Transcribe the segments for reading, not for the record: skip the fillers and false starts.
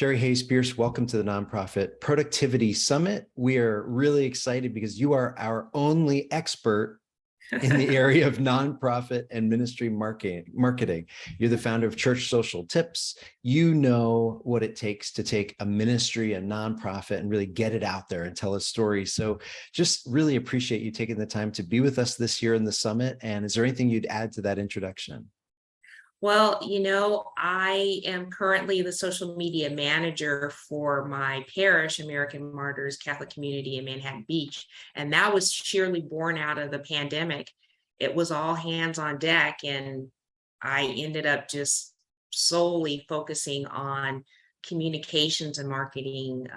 Sherry Hayes-Peirce, welcome to the Nonprofit Productivity Summit. We are really excited because you are our only expert in the area of nonprofit and ministry marketing. You're the founder of Church Social Tips. You know what it takes to take a ministry, a nonprofit, and really get it out there and tell a story. So just really appreciate you taking the time to be with us this year in the summit. And is there anything you'd add to that introduction? Well, I am currently the social media manager for my parish, American Martyrs Catholic Community in Manhattan Beach. And that was sheerly born out of the pandemic. It was all hands on deck. And I ended up just solely focusing on communications and marketing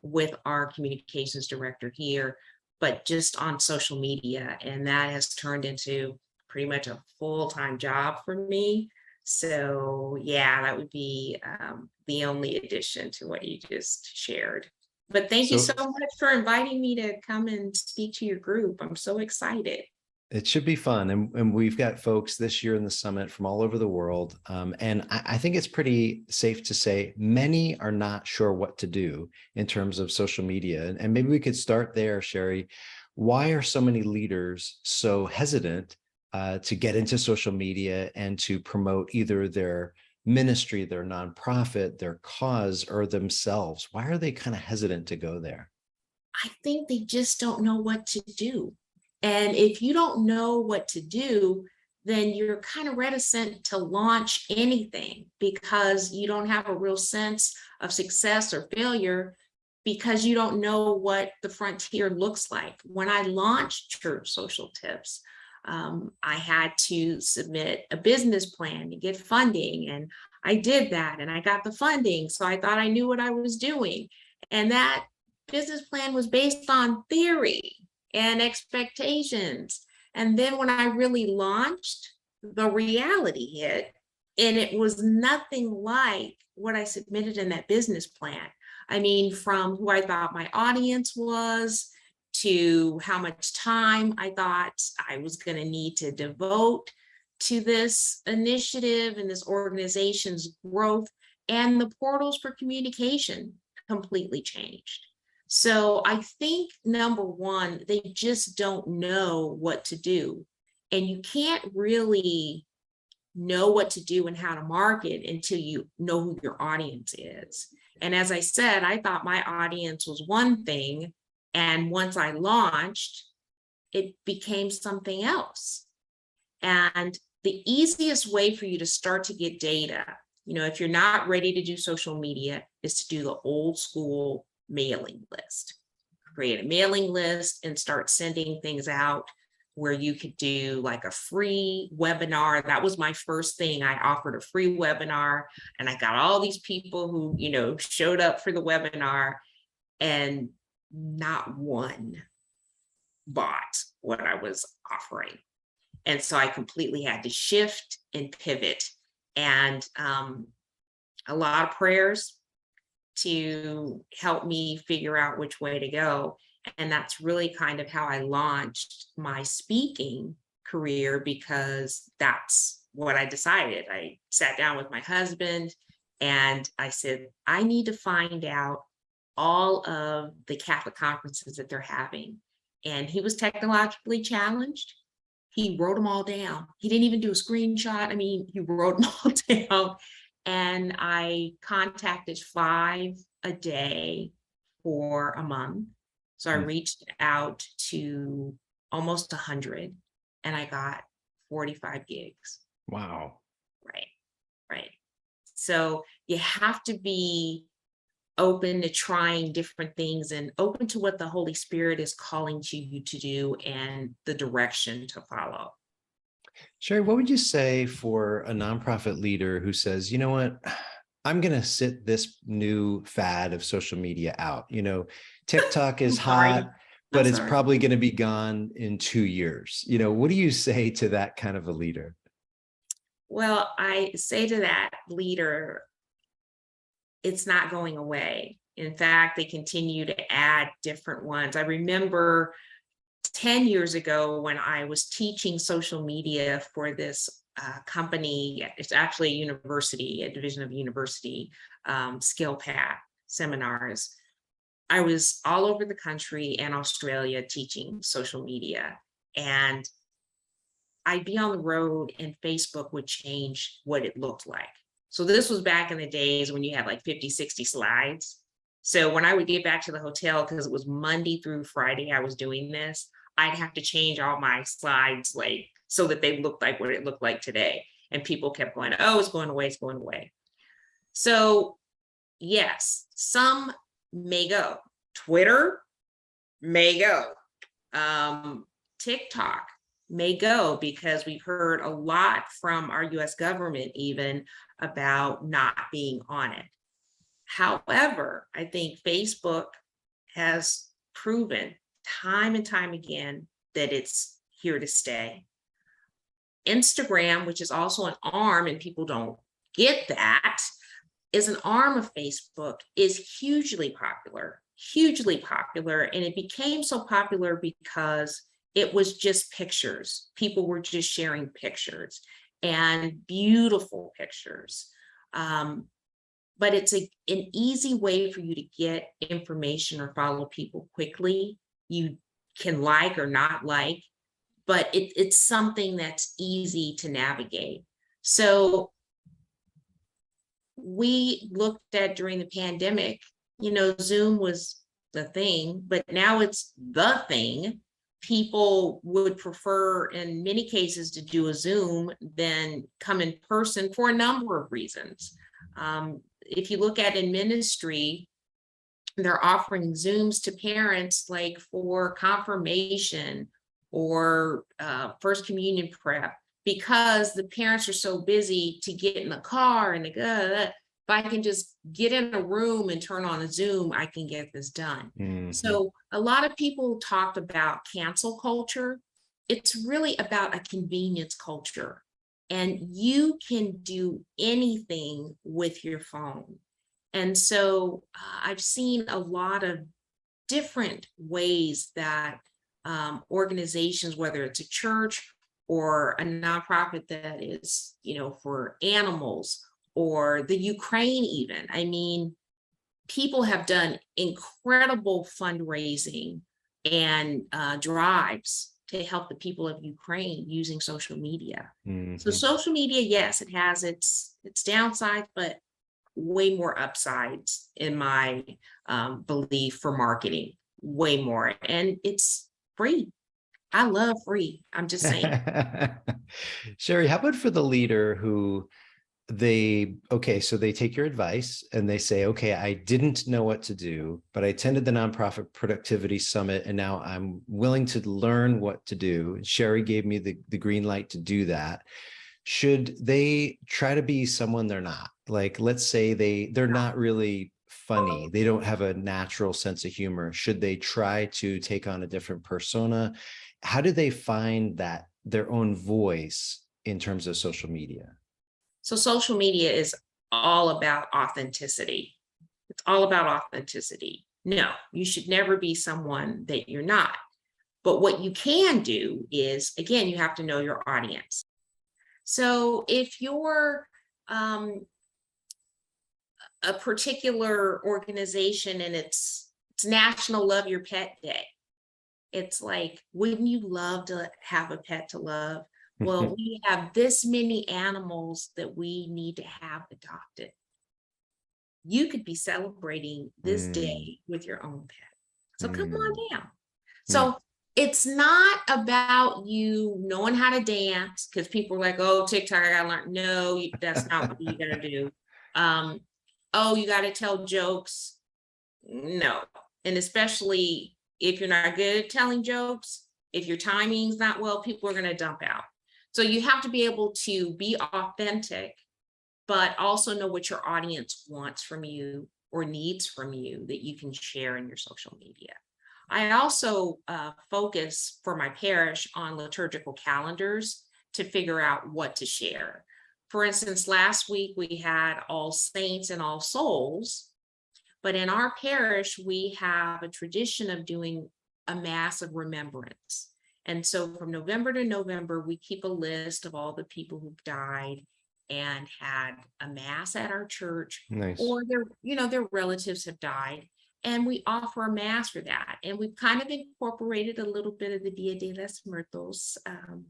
with our communications director here, but just on social media. And that has turned into pretty much a full-time job for me. So yeah, that would be the only addition to what you just shared. But thank you so much for inviting me to come and speak to your group. I'm so excited. It should be fun. And we've got folks this year in the summit from all over the world. And I think it's pretty safe to say many are not sure what to do in terms of social media. And maybe we could start there, Sherry. Why are so many leaders so hesitant to get into social media and to promote either their ministry, their nonprofit, their cause, or themselves? Why are they kind of hesitant to go there? I think they just don't know what to do. And if you don't know what to do, then you're kind of reticent to launch anything because you don't have a real sense of success or failure because you don't know what the frontier looks like. When I launched Church Social Tips, I had to submit a business plan to get funding, and I did that and I got the funding. So I thought I knew what I was doing. And that business plan was based on theory and expectations. And then when I really launched, the reality hit, and it was nothing like what I submitted in that business plan. I mean, from who I thought my audience was, to how much time I thought I was going to need to devote to this initiative and this organization's growth, and the portals for communication completely changed. So I think number one, they just don't know what to do. And you can't really know what to do and how to market until you know who your audience is. And as I said, I thought my audience was one thing. And once I launched, it became something else. And the easiest way for you to start to get data, if you're not ready to do social media, is to do the old school mailing list. Create a mailing list and start sending things out where you could do like a free webinar. That was my first thing. I offered a free webinar and I got all these people who, showed up for the webinar, and not one bought what I was offering. And so I completely had to shift and pivot, and a lot of prayers to help me figure out which way to go. And that's really kind of how I launched my speaking career, because that's what I decided. I sat down with my husband and I said, I need to find out all of the Catholic conferences that they're having. And he was technologically challenged. He wrote them all down. He didn't even do a screenshot. I mean, he wrote them all down. And I contacted 5 a day for a month. So I reached out to almost 100 and I got 45 gigs. Wow. Right. So you have to be open to trying different things and open to what the Holy Spirit is calling to you to do and the direction to follow. Sherry, what would you say for a nonprofit leader who says, you know what, I'm going to sit this new fad of social media out? TikTok is hot, but it's probably going to be gone in 2 years. What do you say to that kind of a leader? Well, I say to that leader, it's not going away. In fact, they continue to add different ones. I remember 10 years ago when I was teaching social media for this company. It's actually a university, a division of university, skill path seminars. I was all over the country and Australia teaching social media. And I'd be on the road and Facebook would change what it looked like. So this was back in the days when you had like 50, 60 slides. So when I would get back to the hotel, because it was Monday through Friday, I was doing this, I'd have to change all my slides like so that they looked like what it looked like today. And people kept going, oh, it's going away, it's going away. So yes, some may go. Twitter may go. TikTok may go, because we've heard a lot from our US government even about not being on it. However, I think Facebook has proven time and time again that it's here to stay. Instagram, which is also an arm, and people don't get that, is an arm of Facebook, is hugely popular, and it became so popular because it was just pictures. People were just sharing pictures, and beautiful pictures. But it's an easy way for you to get information or follow people quickly. You can like or not like, but it's something that's easy to navigate. So we looked at during the pandemic, Zoom was the thing, but now it's the thing. People would prefer in many cases to do a Zoom than come in person for a number of reasons. If you look at in ministry, they're offering Zooms to parents like for confirmation or first communion prep, because the parents are so busy to get in the car and if I can just get in a room and turn on a Zoom, I can get this done. Mm-hmm. So a lot of people talked about cancel culture. It's really about a convenience culture. And you can do anything with your phone. And so I've seen a lot of different ways that organizations, whether it's a church or a nonprofit that is, for animals, or the Ukraine even. I mean, people have done incredible fundraising and drives to help the people of Ukraine using social media. Mm-hmm. So social media, yes, it has its downsides, but way more upsides in my belief for marketing, way more. And it's free. I love free. I'm just saying. Sherry, how about for the leader who so they take your advice and they say, okay, I didn't know what to do, but I attended the Nonprofit Productivity Summit and now I'm willing to learn what to do. Sherry gave me the green light to do that. Should they try to be someone they're not? Like, let's say they're not really funny. They don't have a natural sense of humor. Should they try to take on a different persona? How do they find that their own voice in terms of social media? So social media is all about authenticity. It's all about authenticity. No, you should never be someone that you're not. But what you can do is, again, you have to know your audience. So if you're a particular organization and it's National Love Your Pet Day, it's like, wouldn't you love to have a pet to love? Well, we have this many animals that we need to have adopted. You could be celebrating this day with your own pet. So come on down. So it's not about you knowing how to dance, because people are like, oh, TikTok, I gotta learn. No, that's not what you're gonna do. Oh, you gotta tell jokes. No. And especially if you're not good at telling jokes, if your timing's not well, people are gonna dump out. So you have to be able to be authentic, but also know what your audience wants from you or needs from you that you can share in your social media. I also focus for my parish on liturgical calendars to figure out what to share. For instance, last week we had All Saints and All Souls, but in our parish, we have a tradition of doing a Mass of Remembrance. And so from November to November, we keep a list of all the people who've died and had a mass at our church, Nice. or their relatives have died. And we offer a mass for that. And we've kind of incorporated a little bit of the Dia de los Muertos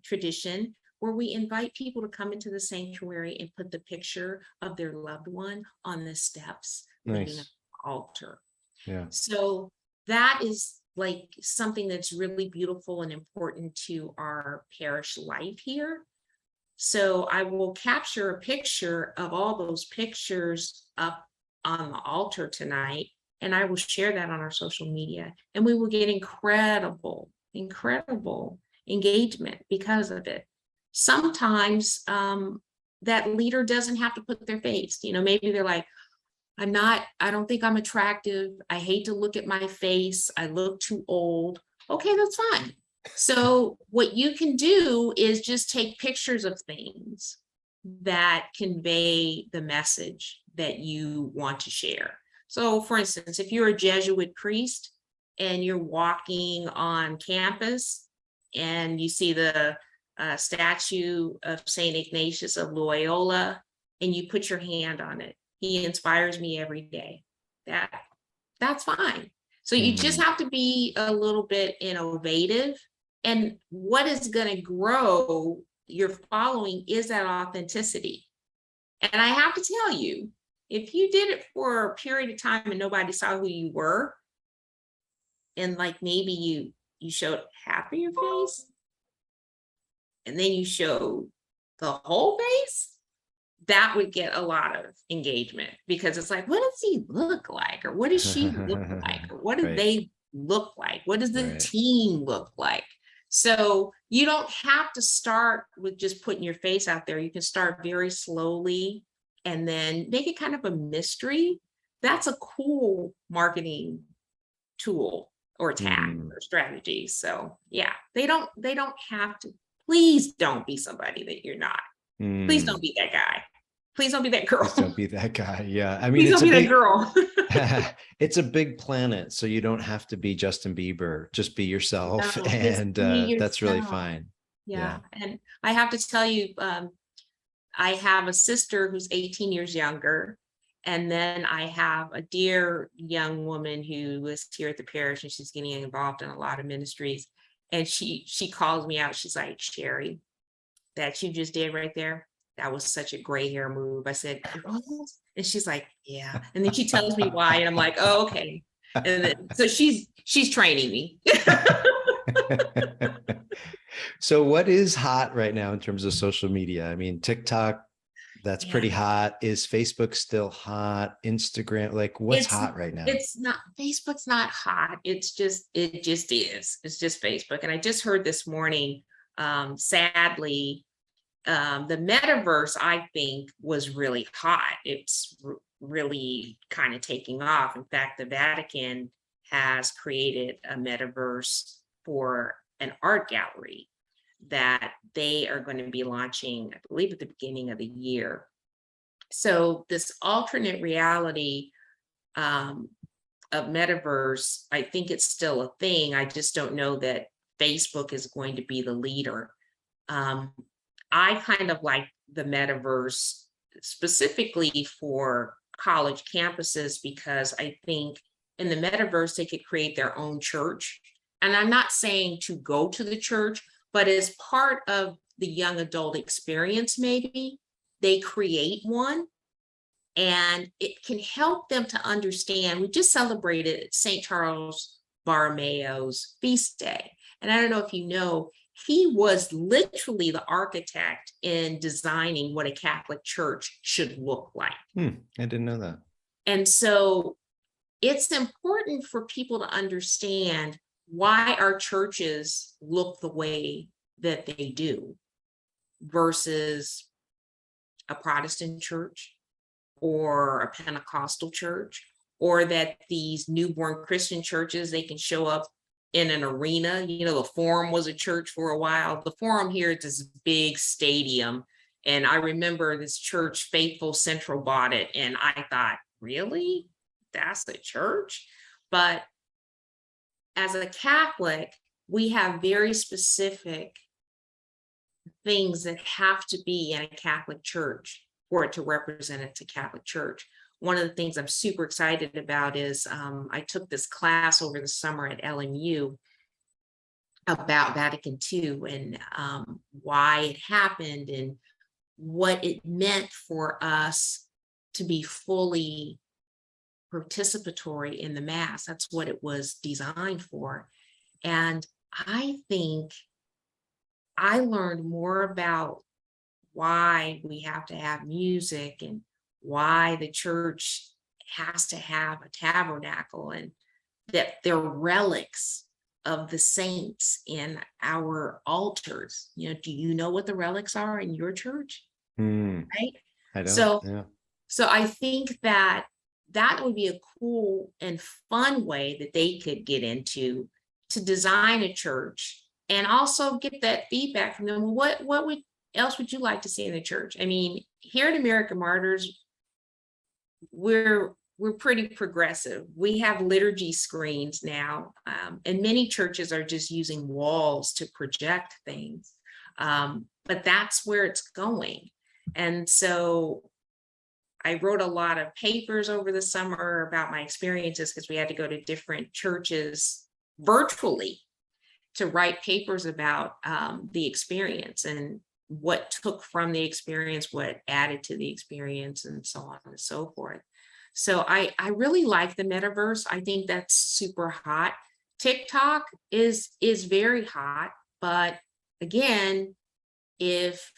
tradition, where we invite people to come into the sanctuary and put the picture of their loved one on the steps leading up to Nice. the altar. Yeah. So that is like something that's really beautiful and important to our parish life here. So I will capture a picture of all those pictures up on the altar tonight, and I will share that on our social media. And we will get incredible engagement because of it. Sometimes that leader doesn't have to put their face. Maybe they're like, I don't think I'm attractive. I hate to look at my face. I look too old. Okay, that's fine. So what you can do is just take pictures of things that convey the message that you want to share. So for instance, if you're a Jesuit priest and you're walking on campus and you see the statue of St. Ignatius of Loyola and you put your hand on it, he inspires me every day. That's fine. So you just have to be a little bit innovative. And what is going to grow your following is that authenticity. And I have to tell you, if you did it for a period of time and nobody saw who you were, and like maybe you showed half of your face, and then you showed the whole face, that would get a lot of engagement, because it's like, what does he look like? Or what does she look like? Or what do Right. they look like? What does the Right. team look like? So you don't have to start with just putting your face out there. You can start very slowly and then make it kind of a mystery. That's a cool marketing tool or tack or strategy. So yeah, they don't have to. Please don't be somebody that you're not. Please don't be that guy. Please don't be that girl. Please don't be that guy. Yeah. I mean, Please it's don't a be that big girl. it's a big planet, so you don't have to be Justin Bieber. Just be yourself, No, just and be that's really yourself. fine. Yeah. And I have to tell you, I have a sister who's 18 years younger. And then I have a dear young woman who is here at the parish, and she's getting involved in a lot of ministries. And she calls me out. She's like, Sherry, that you just did right there, that was such a gray hair move. I said, it was? And she's like, yeah. And then she tells me why. And I'm like, oh, okay. And then, so she's training me. So what is hot right now in terms of social media? I mean, TikTok, that's pretty hot. Is Facebook still hot? Instagram, like what's hot right now? It's not, Facebook's not hot. It just is. It's just Facebook. And I just heard this morning, sadly, the metaverse, I think, was really hot. It's really kind of taking off. In fact, the Vatican has created a metaverse for an art gallery that they are going to be launching, I believe, at the beginning of the year. So this alternate reality of metaverse, I think it's still a thing. I just don't know that Facebook is going to be the leader. I kind of like the metaverse specifically for college campuses, because I think in the metaverse, they could create their own church. And I'm not saying to go to the church, but as part of the young adult experience, maybe they create one, and it can help them to understand. We just celebrated St. Charles Borromeo's feast day. And I don't know if you know, he was literally the architect in designing what a Catholic church should look like. I didn't know that. And so it's important for people to understand why our churches look the way that they do versus a Protestant church or a Pentecostal church, or that these newborn Christian churches, they can show up in an arena. The Forum was a church for a while. The Forum here is this big stadium. And I remember this church, Faithful Central, bought it. And I thought, really? That's the church? But as a Catholic, we have very specific things that have to be in a Catholic church for it to represent it to Catholic Church. One of the things I'm super excited about is I took this class over the summer at LMU about Vatican II and why it happened and what it meant for us to be fully participatory in the Mass. That's what it was designed for. And I think I learned more about why we have to have music and why the church has to have a tabernacle and that they're relics of the saints in our altars. You know, do you know what the relics are in your church? Right? I don't. So, Yeah. so I think that that would be a cool and fun way that they could get into to design a church and also get that feedback from them. What would else would you like to see in the church? I mean, here at American Martyrs, we're pretty progressive. We have liturgy screens now, and many churches are just using walls to project things. But that's where it's going. And so I wrote a lot of papers over the summer about my experiences because we had to go to different churches virtually to write papers about the experience and what took from the experience, what added to the experience, and so on and so forth. So I really like the metaverse. I think that's super hot. TikTok is very hot, but again, if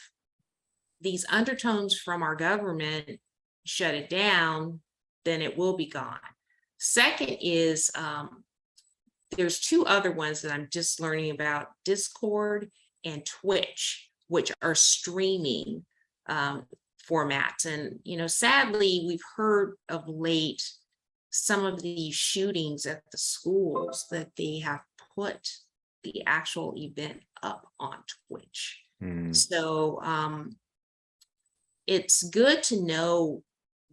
these undertones from our government shut it down, then it will be gone. Second is there's two other ones that I'm just learning about: Discord and Twitch, which are streaming formats. And, you know, sadly, we've heard of late some of these shootings at the schools that they have put the actual event up on Twitch. So it's good to know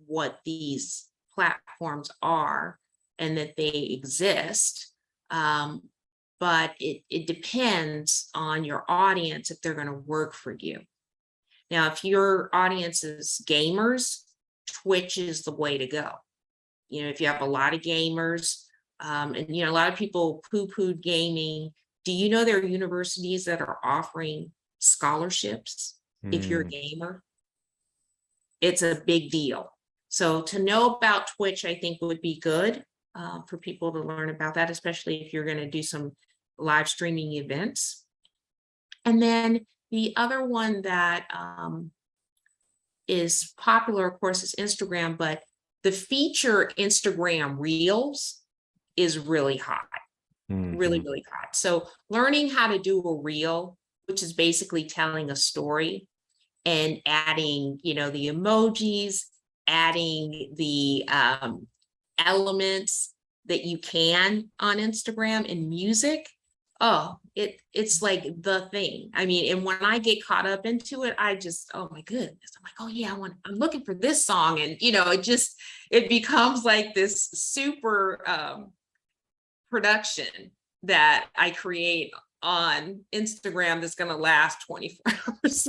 what these platforms are and that they exist. But it depends on your audience if they're going to work for you. Now, if your audience is gamers, Twitch is the way to go. You know, if you have a lot of gamers, and, you know, a lot of people poo-pooed gaming. Do you know there are universities that are offering scholarships if you're a gamer? It's a big deal. So to know about Twitch, I think would be good for people to learn about that, especially if you're going to do some live streaming events. And then the other one that is popular, of course, is Instagram, but the feature Instagram Reels is really hot, really, really hot. So learning how to do a reel, which is basically telling a story and adding, you know, the emojis, adding the elements that you can on Instagram and music. Oh, it's like the thing. I mean, and when I get caught up into it, I just, oh my goodness, I'm like, oh yeah, I'm looking for this song. And, you know, it becomes like this super production that I create on Instagram that's going to last 24 hours.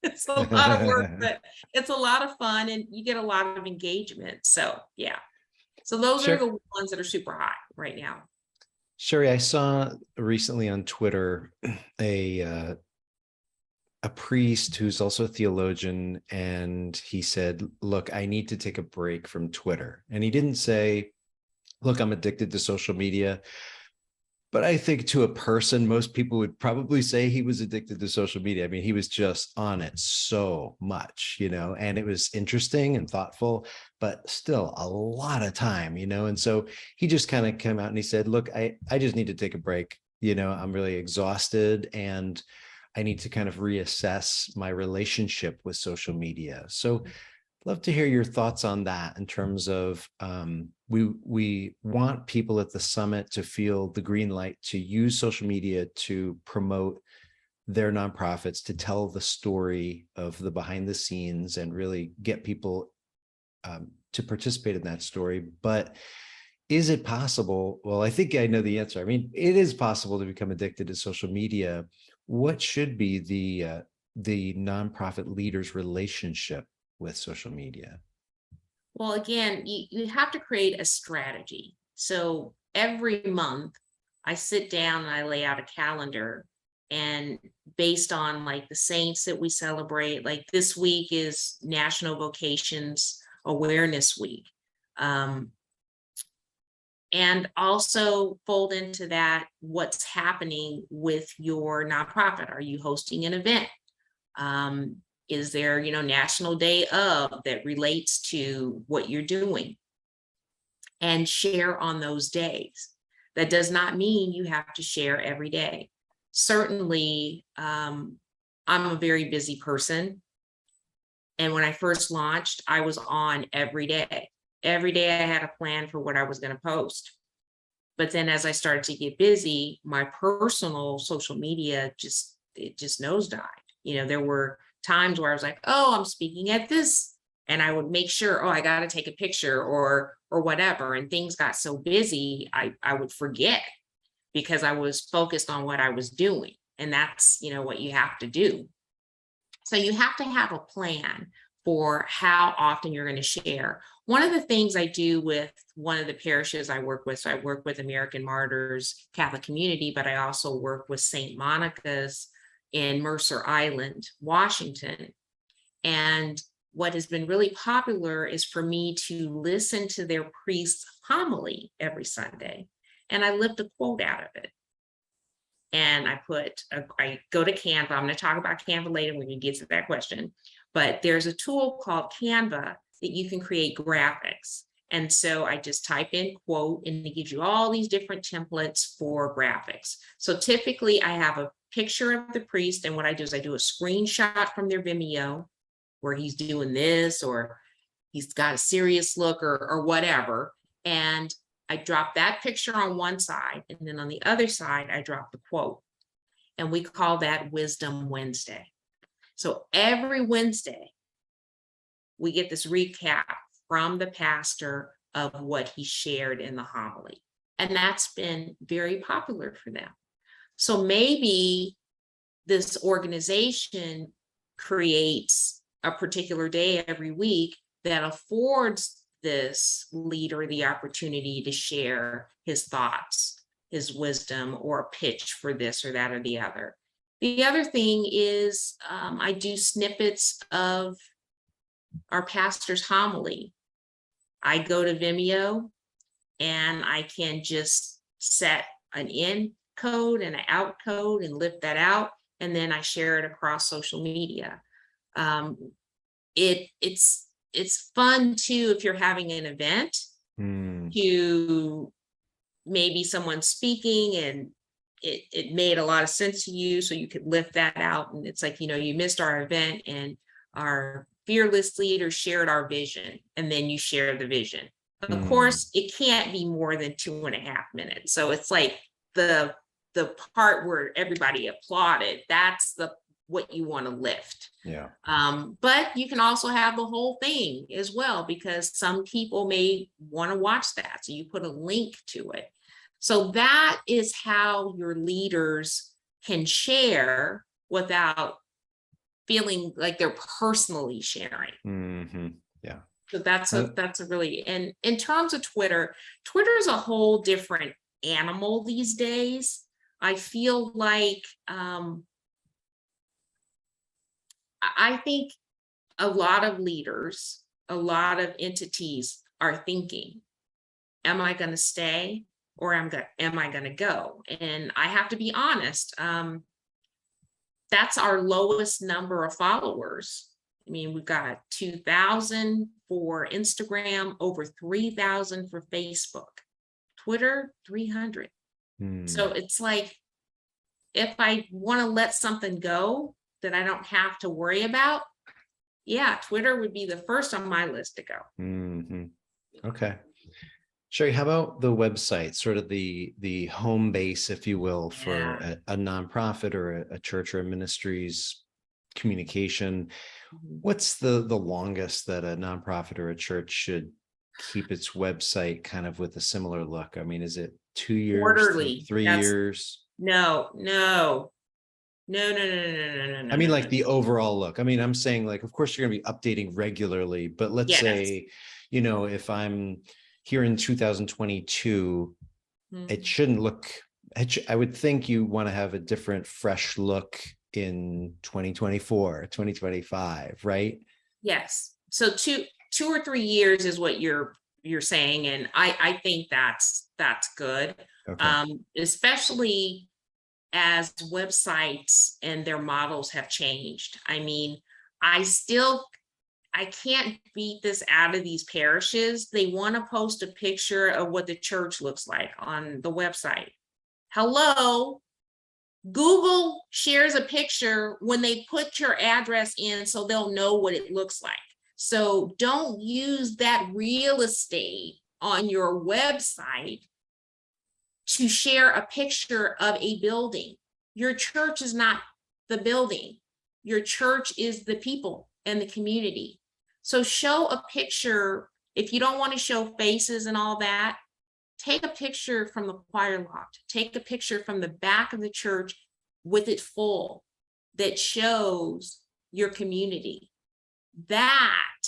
It's a lot of work, but it's a lot of fun and you get a lot of engagement. So yeah. So those are the ones that are super hot right now. Sherry, I saw recently on Twitter a priest who's also a theologian, and he said, look, I need to take a break from Twitter. And he didn't say, look, I'm addicted to social media. But I think to a person, most people would probably say he was addicted to social media. I mean, he was just on it so much, you know, and it was interesting and thoughtful, but still a lot of time, you know. And so he just kind of came out and he said, look, I just need to take a break. You know, I'm really exhausted and I need to kind of reassess my relationship with social media. So love to hear your thoughts on that in terms of we want people at the summit to feel the green light to use social media to promote their nonprofits, to tell the story of the behind the scenes and really get people to participate in that story. But is it possible? Well, I think I know the answer. I mean, it is possible to become addicted to social media. What should be the nonprofit leader's relationship with social media? Well, again, you have to create a strategy. So every month I sit down and I lay out a calendar, and based on like the saints that we celebrate, like this week is National Vocations Awareness Week. Um, and also fold into that what's happening with your nonprofit. Are you hosting an event? Um, is there, National Day of that relates to what you're doing, and share on those days. That does not mean you have to share every day. Certainly, I'm a very busy person. And when I first launched, I was on every day. Every day I had a plan for what I was going to post. But then as I started to get busy, my personal social media just nosedived. There were times where I was like, oh, I'm speaking at this, and I would make sure, oh, I got to take a picture or whatever. And things got so busy, I would forget because I was focused on what I was doing. And that's, what you have to do. So you have to have a plan for how often you're going to share. One of the things I do with one of the parishes I work with, so I work with American Martyrs Catholic Community, but I also work with St. Monica's in Mercer Island, Washington. And what has been really popular is for me to listen to their priest's homily every Sunday. And I lift a quote out of it. And I go to Canva. I'm going to talk about Canva later when you get to that question. But there's a tool called Canva that you can create graphics. And so I just type in quote, and it gives you all these different templates for graphics. So typically I have a picture of the priest, and what I do is I do a screenshot from their Vimeo where he's doing this, or he's got a serious look, or whatever. And I drop that picture on one side, and then on the other side, I drop the quote. And we call that Wisdom Wednesday. So every Wednesday, we get this recap from the pastor of what he shared in the homily. And that's been very popular for them. So maybe this organization creates a particular day every week that affords this leader the opportunity to share his thoughts, his wisdom, or a pitch for this or that or the other. The other thing is I do snippets of our pastor's homily. I go to Vimeo and I can just set an in code and an out code and lift that out, and then I share it across social media. It's fun too if you're having an event to maybe someone speaking and it made a lot of sense to you, so you could lift that out. And it's like, you missed our event and our fearless leader shared our vision, and then you share the vision. Of course, it can't be more than 2.5 minutes. So it's like the part where everybody applauded, that's what you want to lift. Yeah. But you can also have the whole thing as well, because some people may want to watch that. So you put a link to it. So that is how your leaders can share without feeling like they're personally sharing. Mm-hmm. Yeah. So that's a really, and in terms of Twitter is a whole different animal these days. I feel like I think a lot of leaders, a lot of entities are thinking, am I going to stay or am I going to go? And I have to be honest, that's our lowest number of followers. I mean, we've got 2,000 for Instagram, over 3,000 for Facebook, Twitter, 300. So it's like, if I want to let something go that I don't have to worry about, yeah, Twitter would be the first on my list to go. Okay. Sherry, how about the website, sort of the home base, if you will, for a nonprofit or a church or a ministry's communication? What's the longest that a nonprofit or a church should keep its website kind of with a similar look? I mean, is it 2 years, Quarterly. 3 years? No, no, no, no, no, no, no, no, I no, mean, no, like no. the overall look. I mean, I'm saying like, of course, you're going to be updating regularly, but let's Yes. say, if I'm here in 2022, it Mhm. shouldn't look, I would think you want to have a different, fresh look in 2024, 2025, right? Yes. So 2 or 3 years is what you're saying, and I think that's good. Okay. Especially as websites and their models have changed. I mean, I can't beat this out of these parishes. They want to post a picture of what the church looks like on the website. Hello, Google shares a picture when they put your address in so they'll know what it looks like. So don't use that real estate on your website to share a picture of a building. Your church is not the building. Your church is the people and the community. So show a picture. If you don't want to show faces and all that, take a picture from the choir loft. Take a picture from the back of the church with it full that shows your community. That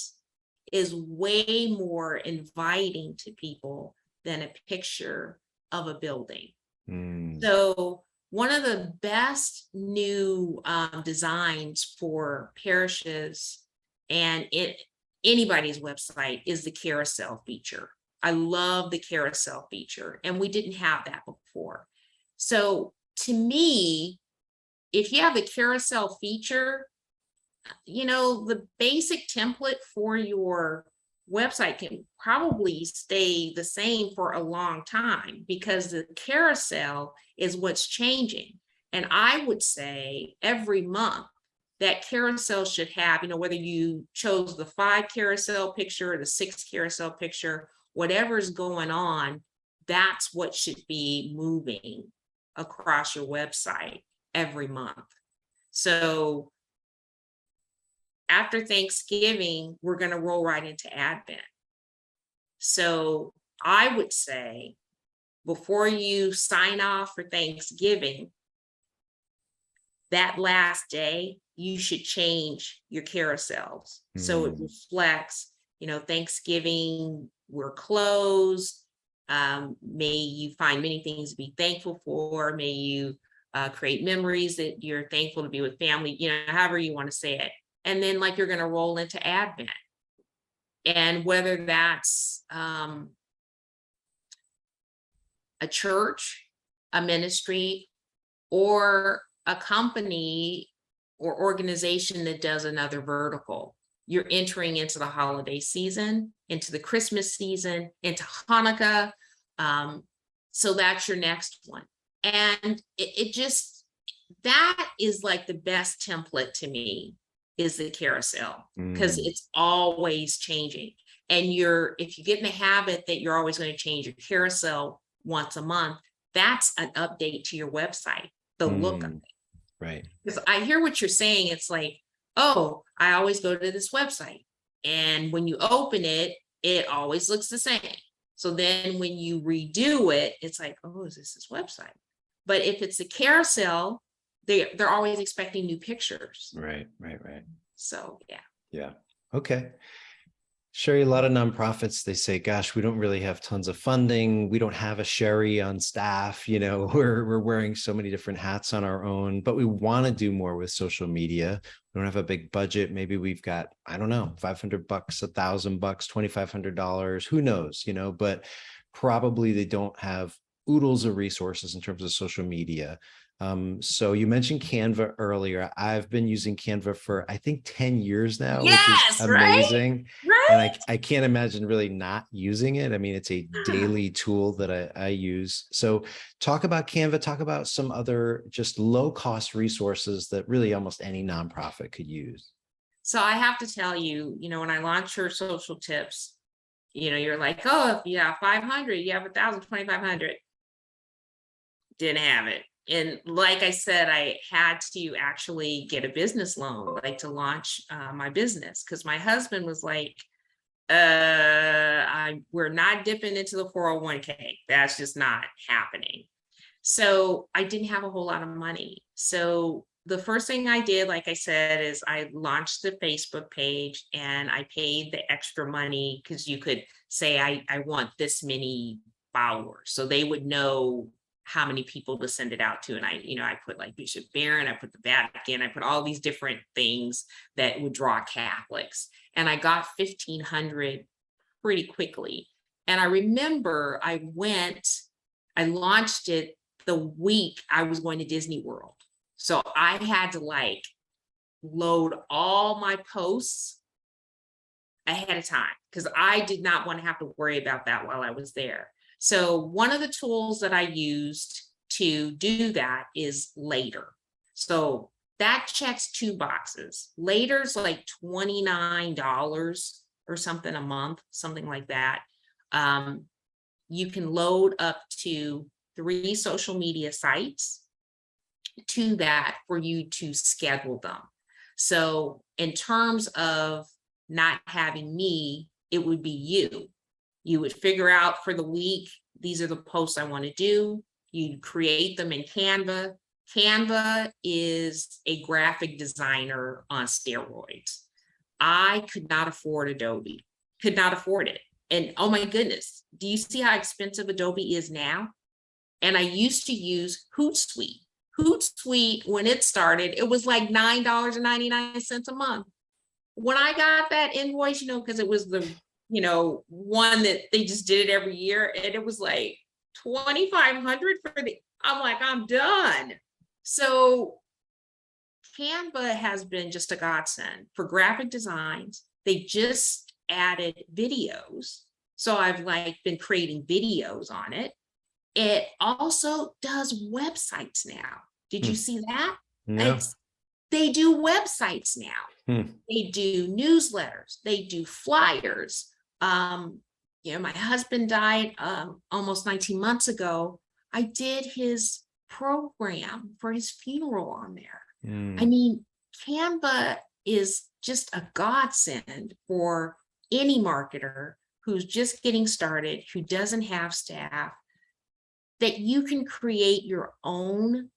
is way more inviting to people than a picture of a building. Mm. So one of the best new designs for parishes and anybody's website is the carousel feature. I love the carousel feature, and we didn't have that before. So to me, if you have a carousel feature, the basic template for your website can probably stay the same for a long time because the carousel is what's changing. And I would say every month that carousel should have, whether you chose the 5 carousel picture or the 6 carousel picture, whatever's going on, that's what should be moving across your website every month. So after Thanksgiving, we're going to roll right into Advent. So I would say before you sign off for Thanksgiving, that last day, you should change your carousels. So it reflects, Thanksgiving, we're closed. May you find many things to be thankful for. May you create memories that you're thankful to be with family, however you want to say it. And then like you're going to roll into Advent. And whether that's a church, a ministry, or a company or organization that does another vertical, you're entering into the holiday season, into the Christmas season, into Hanukkah. So that's your next one. And that is like the best template to me, is the carousel, because it's always changing. And if you get in the habit that you're always going to change your carousel once a month, that's an update to your website, the look of it. Right. Because I hear what you're saying. It's like, oh, I always go to this website. And when you open it, it always looks the same. So then when you redo it, it's like, oh, is this website? But if it's a carousel, they're always expecting new pictures. Right. So yeah. Yeah. Okay. Sherry, a lot of nonprofits, they say, gosh, we don't really have tons of funding. We don't have a Sherry on staff. We're wearing so many different hats on our own, but we want to do more with social media. We don't have a big budget. Maybe we've got, I don't know, $500, $1,000, $2,500, who knows, but probably they don't have oodles of resources in terms of social media. So you mentioned Canva earlier. I've been using Canva for, I think, 10 years now, which is amazing. Right. And I can't imagine really not using it. I mean, it's a daily tool that I use. So talk about Canva, talk about some other just low cost resources that really almost any nonprofit could use. So I have to tell you, when I launched your social tips, you're like, oh, if you have 500, you have 1,000, 2,500. Didn't have it. And like I said, I had to actually get a business loan, like to launch my business, because my husband was like, we're not dipping into the 401k. That's just not happening. So I didn't have a whole lot of money. So the first thing I did, like I said, is I launched the Facebook page and I paid the extra money because you could say, I want this many followers. So they would know how many people to send it out to. And I put like Bishop Barron, I put the Vatican, I put all these different things that would draw Catholics. And I got 1,500 pretty quickly. And I remember I launched it the week I was going to Disney World. So I had to like load all my posts ahead of time because I did not want to have to worry about that while I was there. So one of the tools that I used to do that is Later. So that checks two boxes. Later's like $29 or something a month, something like that. You can load up to 3 social media sites to that for you to schedule them. So in terms of not having me, it would be you. You would figure out for the week, these are the posts I want to do. You create them in Canva. Canva is a graphic designer on steroids. I could not afford Adobe, could not afford it. And oh my goodness, do you see how expensive Adobe is now? And I used to use Hootsuite. Hootsuite, when it started, it was like $9.99 a month. When I got that invoice, because it was the, one that they just did it every year, and it was like $2,500 I'm like, I'm done. So Canva has been just a godsend for graphic designs. They just added videos. So I've like been creating videos on it. It also does websites now. Did you see that? No. They do websites now. They do newsletters. They do flyers. My husband died almost 19 months ago. I did his program for his funeral on there. I mean, Canva is just a godsend for any marketer who's just getting started, who doesn't have staff, that you can create your own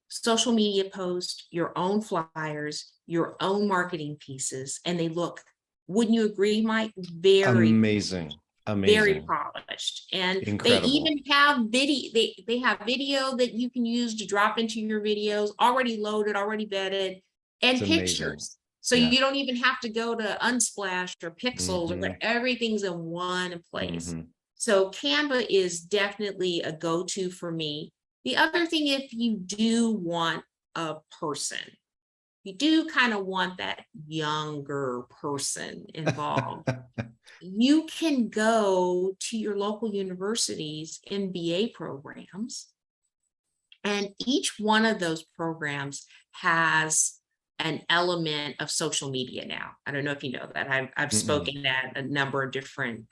social media post, your own flyers, your own marketing pieces, and they look, wouldn't you agree, Mike? Very amazing. Very polished. And incredible. They even have they have video that you can use to drop into your videos, already loaded, already vetted, and it's pictures. Amazing. So you don't even have to go to Unsplash or Pixels or everything's in one place. So Canva is definitely a go-to for me. The other thing, if you do want a person, you do kind of want that younger person involved, you can go to your local university's MBA programs. And each one of those programs has an element of social media now. I don't know if you know that. I've spoken at a number of different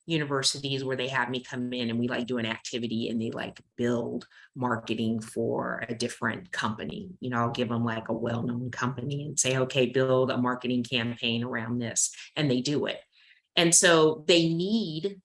universities where they have me come in and we like do an activity and they like build marketing for a different company. I'll give them like a well-known company and say, okay, build a marketing campaign around this, and they do it. And so they need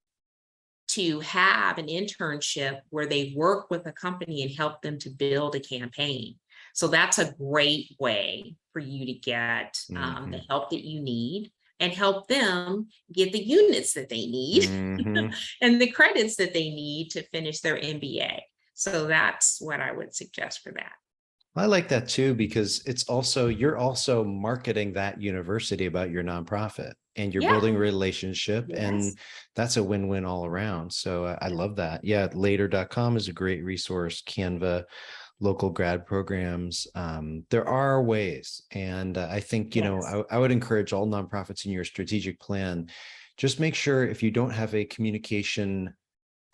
to have an internship where they work with a company and help them to build a campaign. So that's a great way for you to get the help that you need and help them get the units that they need and the credits that they need to finish their MBA. So that's what I would suggest for that. I like that too, because you're also marketing that university about your nonprofit, and you're building a relationship, and that's a win-win all around. So I love that. Yeah. Later.com is a great resource. Canva, local grad programs. There are ways. And I think, I would encourage all nonprofits in your strategic plan, just make sure if you don't have a communication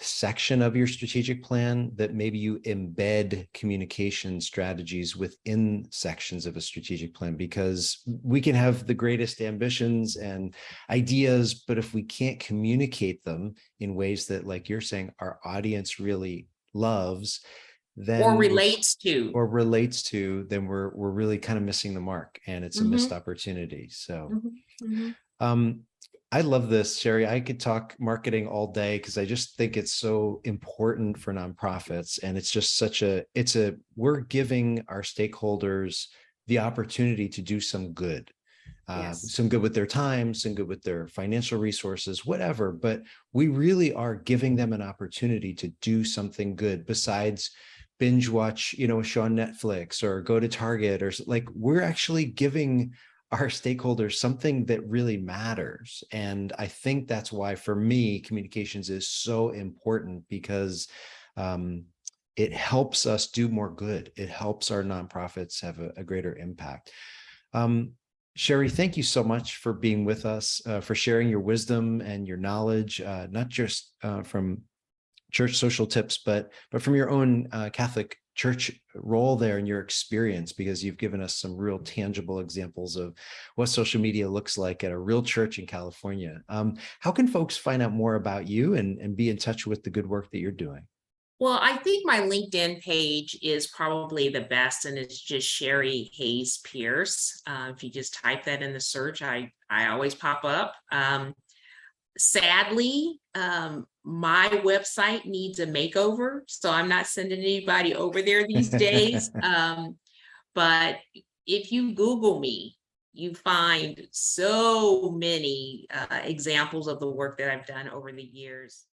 section of your strategic plan, that maybe you embed communication strategies within sections of a strategic plan, because we can have the greatest ambitions and ideas, but if we can't communicate them in ways that, like you're saying, our audience really loves, then or relates to, then we're really kind of missing the mark, and it's a missed opportunity. So Um, I love this, Sherry. I could talk marketing all day because I just think it's so important for nonprofits. And it's just we're giving our stakeholders the opportunity to do Yes. some good with their time, some good with their financial resources, whatever. But we really are giving them an opportunity to do something good besides binge watch, a show on Netflix or go to Target or like we're actually giving our stakeholders something that really matters. And I think that's why, for me, communications is so important because it helps us do more good. It helps our nonprofits have a greater impact. Um, Sherry, thank you so much for being with us, for sharing your wisdom and your knowledge, not just from church social tips, but from your own Catholic church role there and your experience, because you've given us some real tangible examples of what social media looks like at a real church in California. How can folks find out more about you and be in touch with the good work that you're doing? Well, I think my LinkedIn page is probably the best, and it's just Sherry Hayes-Peirce. If you just type that in the search, I always pop up. Sadly, my website needs a makeover, so I'm not sending anybody over there these days. But if you Google me, you find so many examples of the work that I've done over the years.